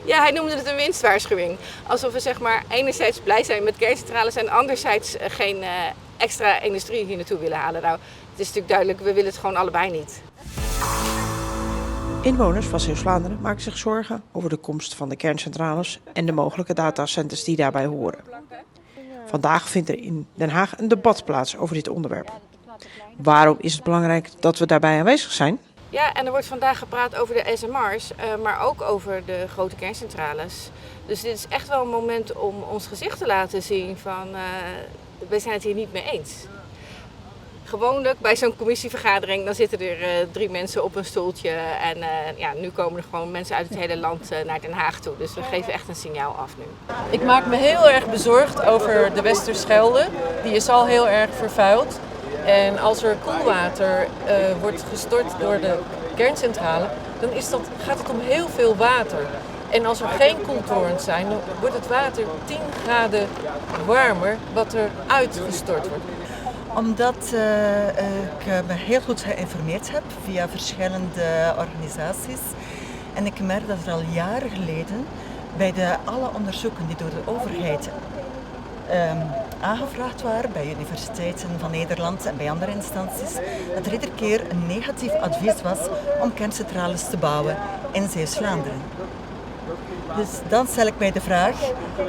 Ja, hij noemde het een winstwaarschuwing. Alsof we zeg maar enerzijds blij zijn met kerncentrales en anderzijds geen extra industrie hier naartoe willen halen. Nou, het is natuurlijk duidelijk, we willen het gewoon allebei niet. Inwoners van Zeeuws-Vlaanderen maken zich zorgen over de komst van de kerncentrales en de mogelijke datacenters die daarbij horen. Vandaag vindt er in Den Haag een debat plaats over dit onderwerp. Waarom is het belangrijk dat we daarbij aanwezig zijn? Ja, en er wordt vandaag gepraat over de SMR's, maar ook over de grote kerncentrales. Dus dit is echt wel een moment om ons gezicht te laten zien van wij zijn het hier niet mee eens. Gewoonlijk bij zo'n commissievergadering dan zitten er 3 mensen op een stoeltje en nu komen er gewoon mensen uit het hele land naar Den Haag toe. Dus we geven echt een signaal af nu. Ik maak me heel erg bezorgd over de Westerschelde. Die is al heel erg vervuild. En als er koelwater wordt gestort door de kerncentrale, dan gaat het om heel veel water. En als er geen koeltorens zijn, dan wordt het water 10 graden warmer wat er uitgestort wordt. Omdat ik me heel goed geïnformeerd heb via verschillende organisaties. En ik merk dat er al jaren geleden bij alle onderzoeken die door de overheid aangevraagd waren bij universiteiten van Nederland en bij andere instanties, dat er iedere keer een negatief advies was om kerncentrales te bouwen in Zeeuws-Vlaanderen. Dus dan stel ik mij de vraag,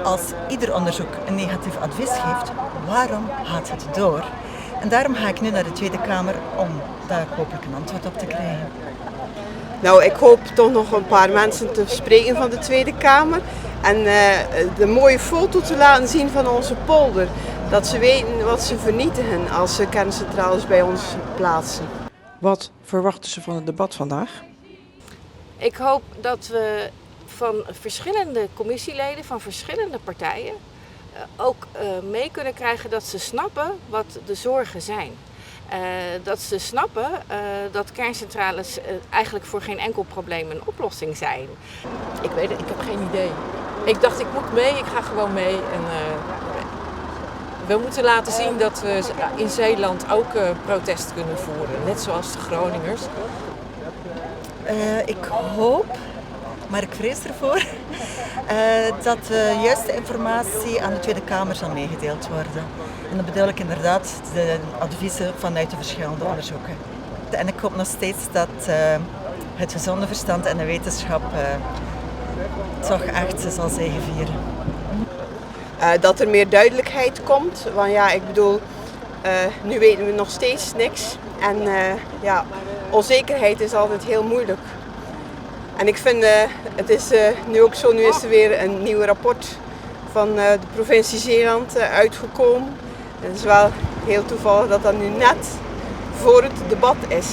als ieder onderzoek een negatief advies geeft, waarom gaat het door? En daarom ga ik nu naar de Tweede Kamer om daar hopelijk een antwoord op te krijgen. Nou, ik hoop toch nog een paar mensen te spreken van de Tweede Kamer en de mooie foto te laten zien van onze polder. Dat ze weten wat ze vernietigen als ze kerncentrales bij ons plaatsen. Wat verwachten ze van het debat vandaag? Ik hoop dat we van verschillende commissieleden, van verschillende partijen, ook mee kunnen krijgen dat ze snappen wat de zorgen zijn. Dat ze snappen dat kerncentrales eigenlijk voor geen enkel probleem een oplossing zijn. Ik weet het, ik heb geen idee. Ik dacht, ik moet mee, ik ga gewoon mee. En, we moeten laten zien dat we in Zeeland ook protest kunnen voeren, net zoals de Groningers. Ik hoop, maar ik vrees ervoor, dat de juiste informatie aan de Tweede Kamer zal meegedeeld worden. En dan bedoel ik inderdaad de adviezen vanuit de verschillende onderzoeken. En ik hoop nog steeds dat het gezonde verstand en de wetenschap toch echt zal zegevieren. Dat er meer duidelijkheid komt, want ja, ik bedoel, nu weten we nog steeds niks. En onzekerheid is altijd heel moeilijk. En ik vind, het is nu ook zo, nu is er weer een nieuw rapport van de provincie Zeeland uitgekomen. Het is wel heel toevallig dat dat nu net voor het debat is.